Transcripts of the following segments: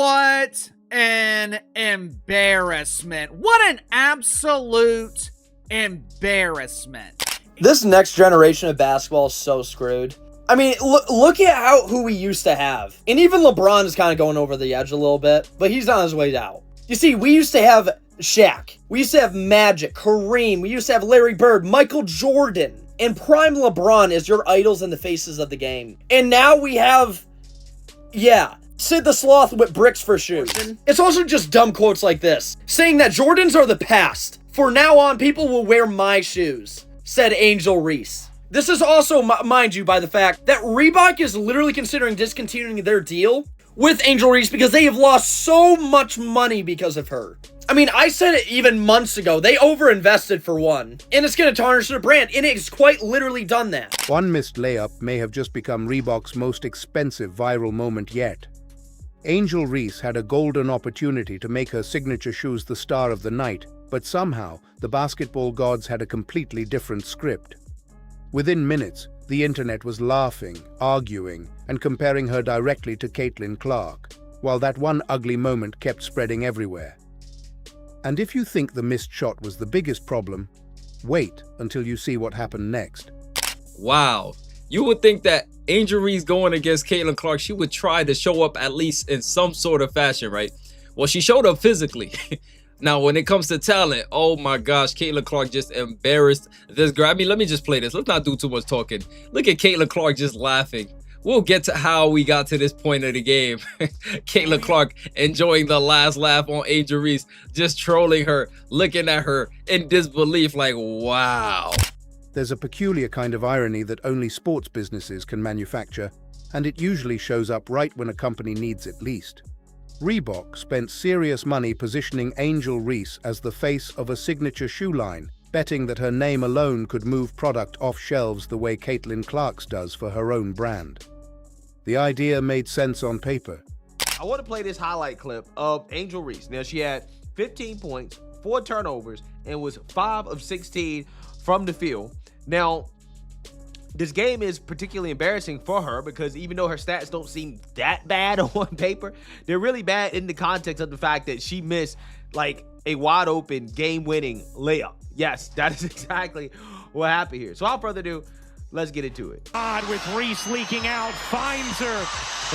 What an embarrassment. What an absolute embarrassment. This next generation of basketball is so screwed. I mean, look at who we used to have. And even LeBron is kind of going over the edge a little bit, but he's on his way out. You see, we used to have Shaq. We used to have Magic, Kareem. We used to have Larry Bird, Michael Jordan, and prime LeBron as your idols and the faces of the game. And now we have, Sid the Sloth with bricks for shoes. It's also just dumb quotes like this, saying that Jordans are the past. For now on, people will wear my shoes, said Angel Reese. This is also, mind you, by the fact that Reebok is literally considering discontinuing their deal with Angel Reese because they have lost so much money because of her. I mean, I said it even months ago. They overinvested for one, and it's going to tarnish their brand, and it's quite literally done that. One missed layup may have just become Reebok's most expensive viral moment yet. Angel Reese had a golden opportunity to make her signature shoes the star of the night, but somehow the basketball gods had a completely different script. Within minutes, the internet was laughing, arguing, and comparing her directly to Caitlin Clark, while that one ugly moment kept spreading everywhere. And if you think the missed shot was the biggest problem, wait until you see what happened next. Wow. You would think that Angel Reese going against Caitlin Clark, she would try to show up at least in some sort of fashion, right? Well, she showed up physically. Now, when it comes to talent, oh my gosh, Caitlin Clark just embarrassed this girl. I mean, let me just play this. Let's not do too much talking. Look at Caitlin Clark just laughing. We'll get to how we got to this point of the game. Caitlin Clark enjoying the last laugh on Angel Reese, just trolling her, looking at her in disbelief like, wow. There's a peculiar kind of irony that only sports businesses can manufacture, and it usually shows up right when a company needs it least. Reebok spent serious money positioning Angel Reese as the face of a signature shoe line, betting that her name alone could move product off shelves the way Caitlin Clark's does for her own brand. The idea made sense on paper. I want to play this highlight clip of Angel Reese. Now, she had 15 points, 4 turnovers, and was 5 of 16 from the field. Now, this game is particularly embarrassing for her because even though her stats don't seem that bad on paper, they're really bad in the context of the fact that she missed like a wide open game-winning layup. Yes, that is exactly what happened here. So without further ado, let's get into it. Odd with Reese leaking out, finds her,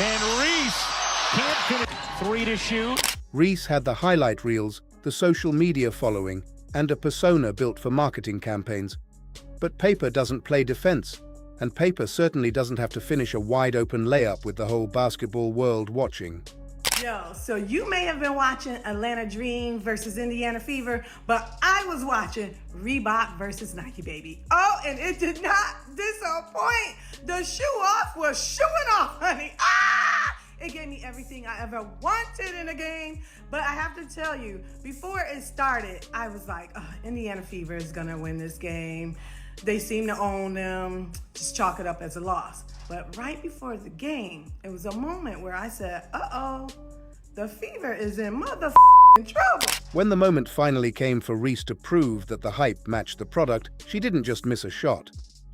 and Reese can't finish. 3 to shoot. Reese had the highlight reels, the social media following, and a persona built for marketing campaigns. But paper doesn't play defense. And paper certainly doesn't have to finish a wide-open layup with the whole basketball world watching. Yo, so you may have been watching Atlanta Dream versus Indiana Fever, but I was watching Reebok versus Nike, baby. Oh, and it did not disappoint. The shoe-off was shooing off, honey. It gave me everything I ever wanted in a game. But I have to tell you, before it started, I was like, Indiana Fever is going to win this game. They seem to own them. Just chalk it up as a loss. But right before the game, it was a moment where I said, uh-oh, the Fever is in motherfucking trouble. When the moment finally came for Reese to prove that the hype matched the product, she didn't just miss a shot.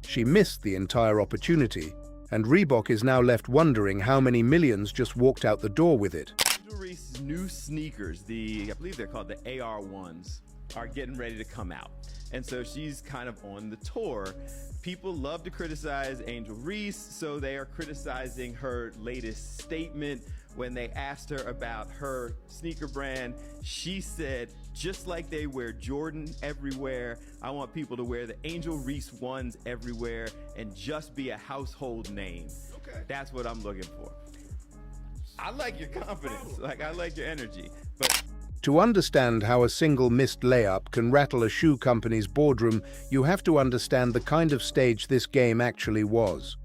She missed the entire opportunity. And Reebok is now left wondering how many millions just walked out the door with it. Angel Reese's new sneakers, I believe they're called the AR1s, are getting ready to come out. And so she's kind of on the tour. People love to criticize Angel Reese, so they are criticizing her latest statement. When they asked her about her sneaker brand, she said, just like they wear Jordan everywhere, I want people to wear the Angel Reese ones everywhere and just be a household name. Okay. That's what I'm looking for. I like your confidence. Like, I like your energy. But to understand how a single missed layup can rattle a shoe company's boardroom, you have to understand the kind of stage this game actually was.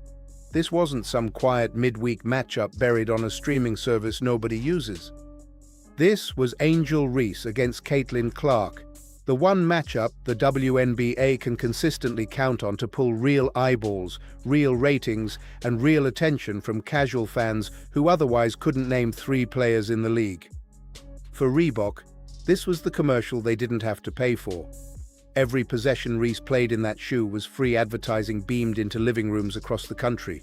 This wasn't some quiet midweek matchup buried on a streaming service nobody uses. This was Angel Reese against Caitlin Clark, the one matchup the WNBA can consistently count on to pull real eyeballs, real ratings, and real attention from casual fans who otherwise couldn't name 3 players in the league. For Reebok, this was the commercial they didn't have to pay for. Every possession Reese played in that shoe was free advertising beamed into living rooms across the country.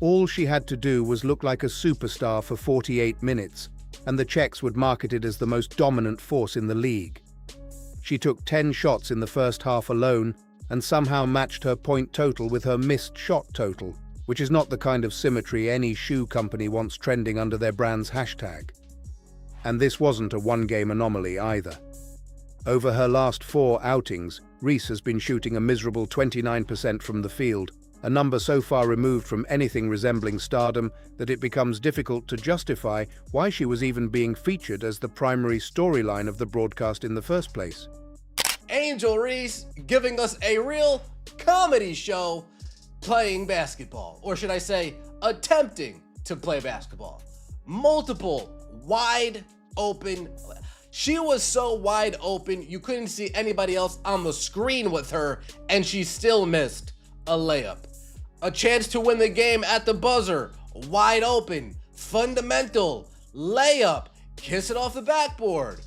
All she had to do was look like a superstar for 48 minutes, and the Czechs would market it as the most dominant force in the league. She took 10 shots in the first half alone and somehow matched her point total with her missed shot total, which is not the kind of symmetry any shoe company wants trending under their brand's hashtag. And this wasn't a one-game anomaly either. Over her last 4 outings, Reese has been shooting a miserable 29% from the field, a number so far removed from anything resembling stardom that it becomes difficult to justify why she was even being featured as the primary storyline of the broadcast in the first place. Angel Reese giving us a real comedy show playing basketball, or should I say attempting to play basketball. Multiple wide open. She was so wide open you couldn't see anybody else on the screen with her, and she still missed a layup. A chance to win the game at the buzzer, wide open, fundamental, layup, kiss it off the backboard.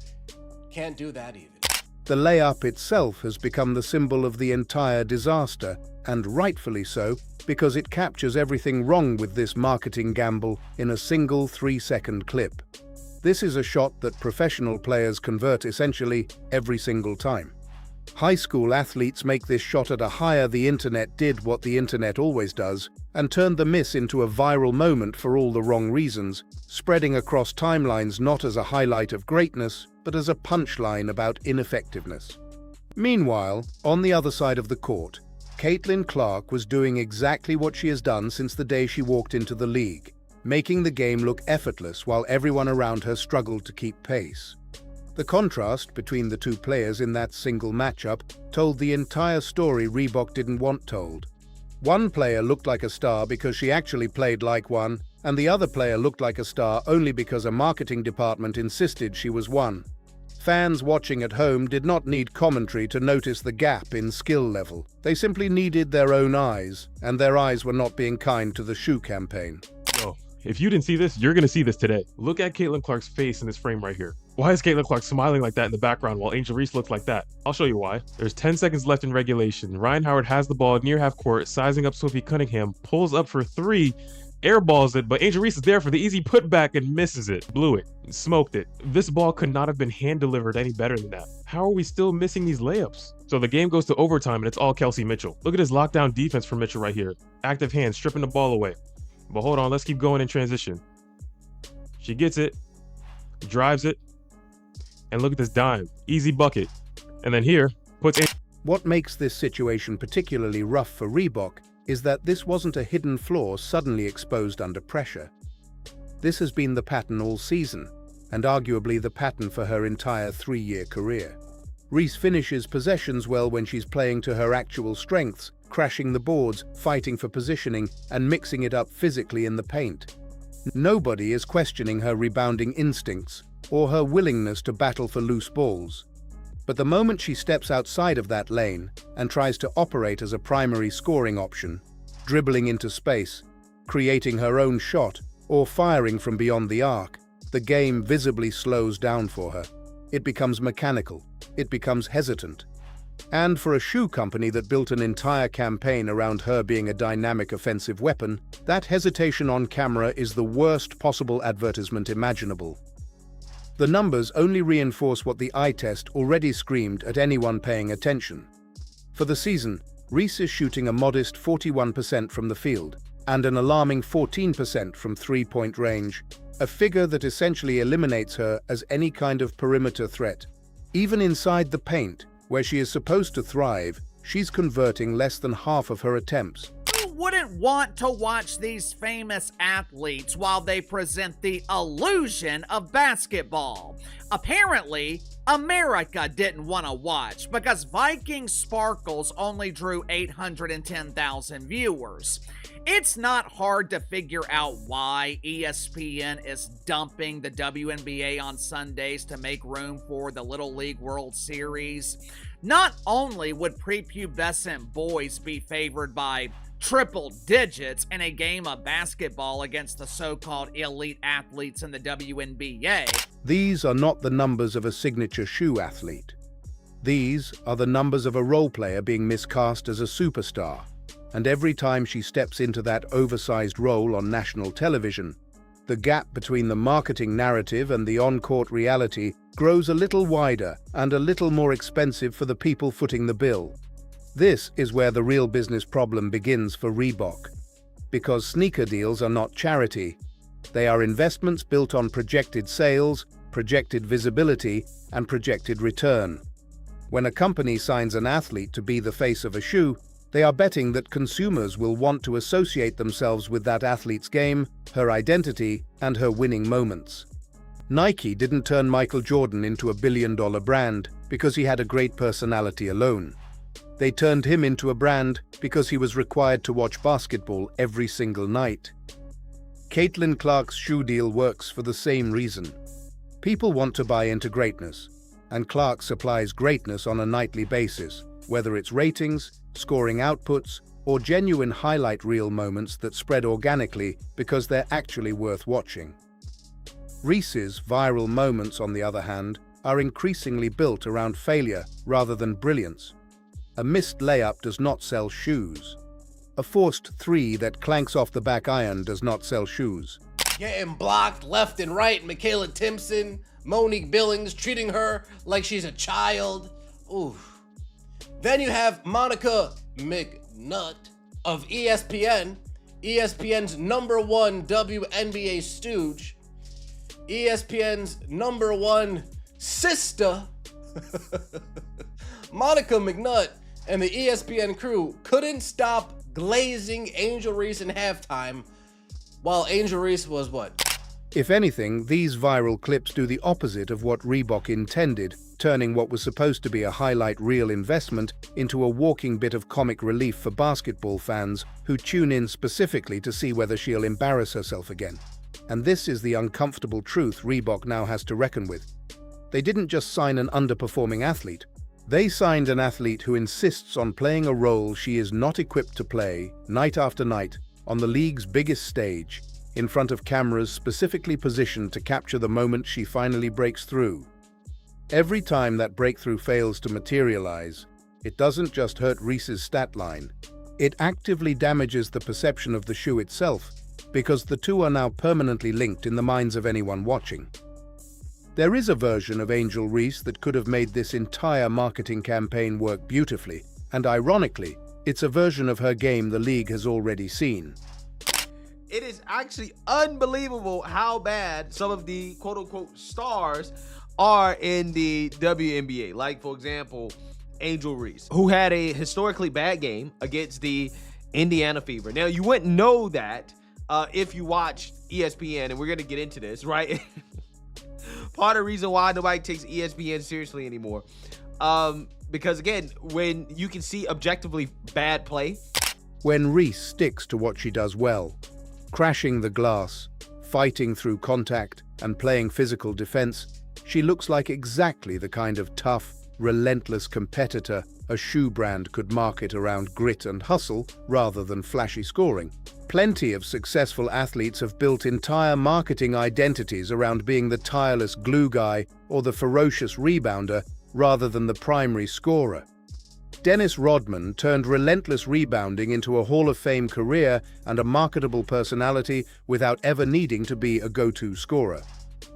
Can't do that even. The layup itself has become the symbol of the entire disaster, and rightfully so, because it captures everything wrong with this marketing gamble in a single 3-second clip. This is a shot that professional players convert essentially every single time. High school athletes make this shot at a higher. The internet did what the internet always does and turned the miss into a viral moment for all the wrong reasons, spreading across timelines not as a highlight of greatness, but as a punchline about ineffectiveness. Meanwhile, on the other side of the court, Caitlin Clark was doing exactly what she has done since the day she walked into the league, making the game look effortless while everyone around her struggled to keep pace. The contrast between the two players in that single matchup told the entire story Reebok didn't want told. One player looked like a star because she actually played like one, and the other player looked like a star only because a marketing department insisted she was one. Fans watching at home did not need commentary to notice the gap in skill level. They simply needed their own eyes, and their eyes were not being kind to the shoe campaign. Yo, if you didn't see this, you're gonna see this today. Look at Caitlin Clark's face in this frame right here. Why is Caitlin Clark smiling like that in the background while Angel Reese looks like that? I'll show you why. There's 10 seconds left in regulation. Ryan Howard has the ball near half court, sizing up Sophie Cunningham, pulls up for 3, airballs it, but Angel Reese is there for the easy putback and misses it. Blew it. Smoked it. This ball could not have been hand-delivered any better than that. How are we still missing these layups? So the game goes to overtime and it's all Kelsey Mitchell. Look at his lockdown defense for Mitchell right here. Active hand, stripping the ball away. But hold on, let's keep going in transition. She gets it, drives it, and look at this dime. Easy bucket. And then here, puts in. What makes this situation particularly rough for Reebok is that this wasn't a hidden flaw suddenly exposed under pressure. This has been the pattern all season, and arguably the pattern for her entire 3-year career. Reese finishes possessions well when she's playing to her actual strengths, crashing the boards, fighting for positioning, and mixing it up physically in the paint. Nobody is questioning her rebounding instincts or her willingness to battle for loose balls. But the moment she steps outside of that lane and tries to operate as a primary scoring option, dribbling into space, creating her own shot, or firing from beyond the arc, the game visibly slows down for her. It becomes mechanical. It becomes hesitant. And for a shoe company that built an entire campaign around her being a dynamic offensive weapon, that hesitation on camera is the worst possible advertisement imaginable. The numbers only reinforce what the eye test already screamed at anyone paying attention. For the season, Reese is shooting a modest 41% from the field and an alarming 14% from three-point range, a figure that essentially eliminates her as any kind of perimeter threat. Even inside the paint, where she is supposed to thrive, she's converting less than half of her attempts. Who wouldn't want to watch these famous athletes while they present the illusion of basketball? Apparently, America didn't want to watch because Viking Sparkles only drew 810,000 viewers. It's not hard to figure out why ESPN is dumping the WNBA on Sundays to make room for the Little League World Series. Not only would prepubescent boys be favored by triple digits in a game of basketball against the so-called elite athletes in the WNBA. These are not the numbers of a signature shoe athlete. These are the numbers of a role player being miscast as a superstar. And every time she steps into that oversized role on national television, The gap between the marketing narrative and the on-court reality grows a little wider and a little more expensive for the people footing the bill. This is where the real business problem begins for Reebok. Because sneaker deals are not charity. They are investments built on projected sales, projected visibility, and projected return. When a company signs an athlete to be the face of a shoe, they are betting that consumers will want to associate themselves with that athlete's game, her identity, and her winning moments. Nike didn't turn Michael Jordan into a billion-dollar brand because he had a great personality alone. They turned him into a brand because he was required to watch basketball every single night. Caitlin Clark's shoe deal works for the same reason. People want to buy into greatness, and Clark supplies greatness on a nightly basis, whether it's ratings, scoring outputs, or genuine highlight reel moments that spread organically because they're actually worth watching. Reese's viral moments, on the other hand, are increasingly built around failure rather than brilliance. A missed layup does not sell shoes. A forced three that clanks off the back iron does not sell shoes. Getting blocked left and right. Michaela Timpson, Monique Billings treating her like she's a child. Ooh. Then you have Monica McNutt of ESPN, ESPN's #1 WNBA stooge, ESPN's #1 sister. Monica McNutt and the ESPN crew couldn't stop glazing Angel Reese in halftime, while Angel Reese was what? If anything, these viral clips do the opposite of what Reebok intended, turning what was supposed to be a highlight reel investment into a walking bit of comic relief for basketball fans who tune in specifically to see whether she'll embarrass herself again. And this is the uncomfortable truth Reebok now has to reckon with. They didn't just sign an underperforming athlete. They signed an athlete who insists on playing a role she is not equipped to play, night after night, on the league's biggest stage, in front of cameras specifically positioned to capture the moment she finally breaks through. Every time that breakthrough fails to materialize, it doesn't just hurt Reese's stat line, it actively damages the perception of the shoe itself, because the two are now permanently linked in the minds of anyone watching. There is a version of Angel Reese that could have made this entire marketing campaign work beautifully, and ironically, it's a version of her game the league has already seen. It is actually unbelievable how bad some of the quote-unquote stars are in the WNBA. Like, for example, Angel Reese, who had a historically bad game against the Indiana Fever. Now, you wouldn't know that if you watch ESPN, and we're going to get into this, right? Part of the reason why nobody takes ESPN seriously anymore. Because, again, when you can see objectively bad play. When Reese sticks to what she does well, crashing the glass, fighting through contact, and playing physical defense, she looks like exactly the kind of tough, relentless competitor a shoe brand could market around grit and hustle rather than flashy scoring. Plenty of successful athletes have built entire marketing identities around being the tireless glue guy or the ferocious rebounder rather than the primary scorer. Dennis Rodman turned relentless rebounding into a Hall of Fame career and a marketable personality without ever needing to be a go-to scorer.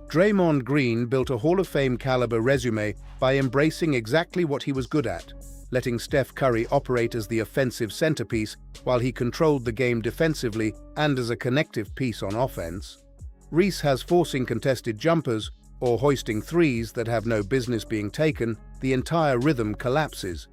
Draymond Green built a Hall of Fame caliber resume by embracing exactly what he was good at, letting Steph Curry operate as the offensive centerpiece while he controlled the game defensively and as a connective piece on offense. Reese has forcing contested jumpers or hoisting threes that have no business being taken, the entire rhythm collapses.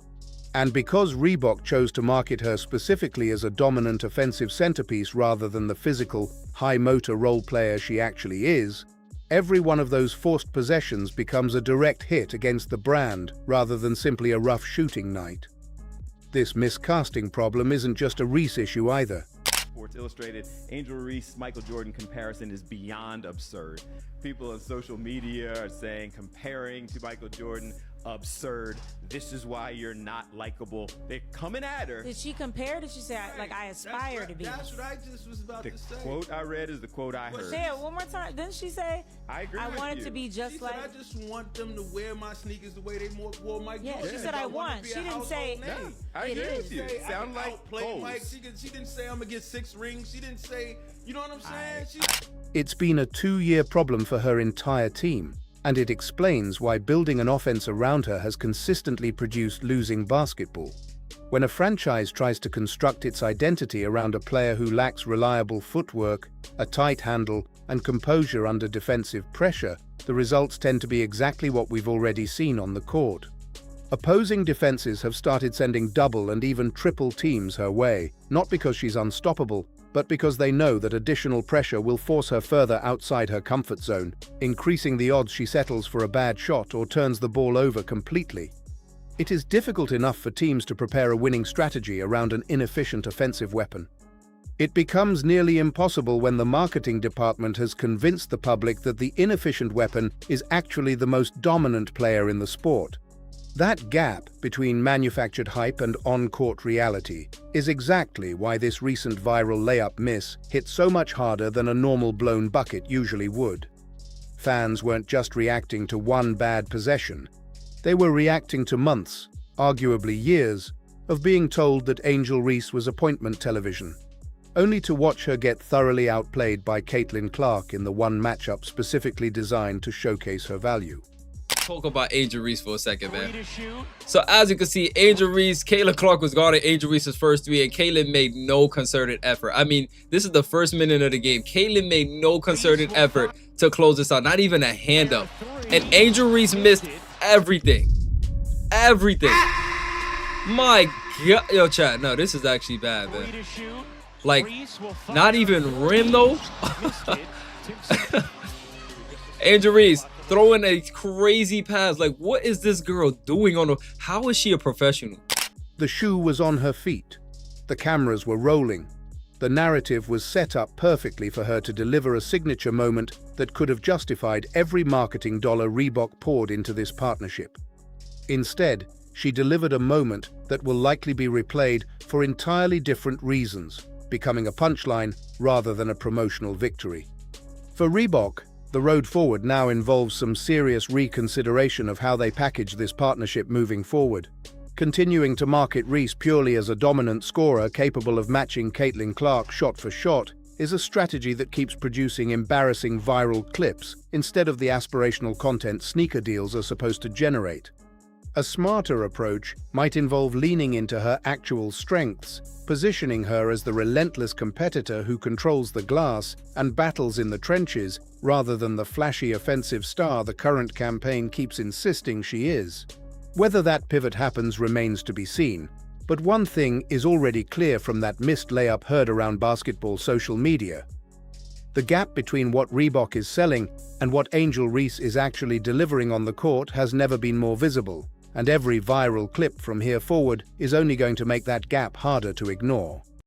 And because Reebok chose to market her specifically as a dominant offensive centerpiece rather than the physical, high-motor role player she actually is, every one of those forced possessions becomes a direct hit against the brand rather than simply a rough shooting night. This miscasting problem isn't just a Reese issue either. Sports Illustrated, Angel Reese, Michael Jordan comparison is beyond absurd. People on social media are saying comparing to Michael Jordan, absurd. This is why you're not likable. They're coming at her. Did she compare? Did she say, like, I aspire to be? That's what I just was about to say. The quote I read is the quote I heard. Say it one more time. Didn't she say, I agree I with want you. it to be just She like... said, I just want them to wear my sneakers the way they wore Mike Yeah, Jordan. she said, I want. She didn't say... Yeah, I It agree is. with you. Say, Sound like play goals. Mike. She didn't say I'm gonna get 6 rings. She didn't say, you know what I'm saying? It's been a 2-year problem for her entire team, and it explains why building an offense around her has consistently produced losing basketball. When a franchise tries to construct its identity around a player who lacks reliable footwork, a tight handle, and composure under defensive pressure, the results tend to be exactly what we've already seen on the court. Opposing defenses have started sending double and even triple teams her way, not because she's unstoppable, but because they know that additional pressure will force her further outside her comfort zone, increasing the odds she settles for a bad shot or turns the ball over completely. It is difficult enough for teams to prepare a winning strategy around an inefficient offensive weapon. It becomes nearly impossible when the marketing department has convinced the public that the inefficient weapon is actually the most dominant player in the sport. That gap between manufactured hype and on-court reality is exactly why this recent viral layup miss hit so much harder than a normal blown bucket usually would. Fans weren't just reacting to one bad possession. They were reacting to months, arguably years, of being told that Angel Reese was appointment television, only to watch her get thoroughly outplayed by Caitlin Clark in the one matchup specifically designed to showcase her value. Talk about Angel Reese for a second, man. So as you can see, Angel Reese, Caitlin Clark was guarding Angel Reese's first three, and Caitlin made no concerted effort. I mean, this is the first minute of the game. Caitlin made no concerted effort to close this out, not even a hand up. And Angel Reese missed everything. Everything. My God. Yo, chat, no, this is actually bad, man. Like, not even rim, though. Angel Reese throwing a crazy pass. Like, what is this girl doing on how is she a professional? The shoe was on her feet. The cameras were rolling. The narrative was set up perfectly for her to deliver a signature moment that could have justified every marketing dollar Reebok poured into this partnership. Instead, she delivered a moment that will likely be replayed for entirely different reasons, becoming a punchline rather than a promotional victory. For Reebok, the road forward now involves some serious reconsideration of how they package this partnership moving forward. Continuing to market Reese purely as a dominant scorer capable of matching Caitlin Clark shot for shot is a strategy that keeps producing embarrassing viral clips instead of the aspirational content sneaker deals are supposed to generate. A smarter approach might involve leaning into her actual strengths, positioning her as the relentless competitor who controls the glass and battles in the trenches, rather than the flashy offensive star the current campaign keeps insisting she is. Whether that pivot happens remains to be seen, but one thing is already clear from that missed layup heard around basketball social media. The gap between what Reebok is selling and what Angel Reese is actually delivering on the court has never been more visible, and every viral clip from here forward is only going to make that gap harder to ignore.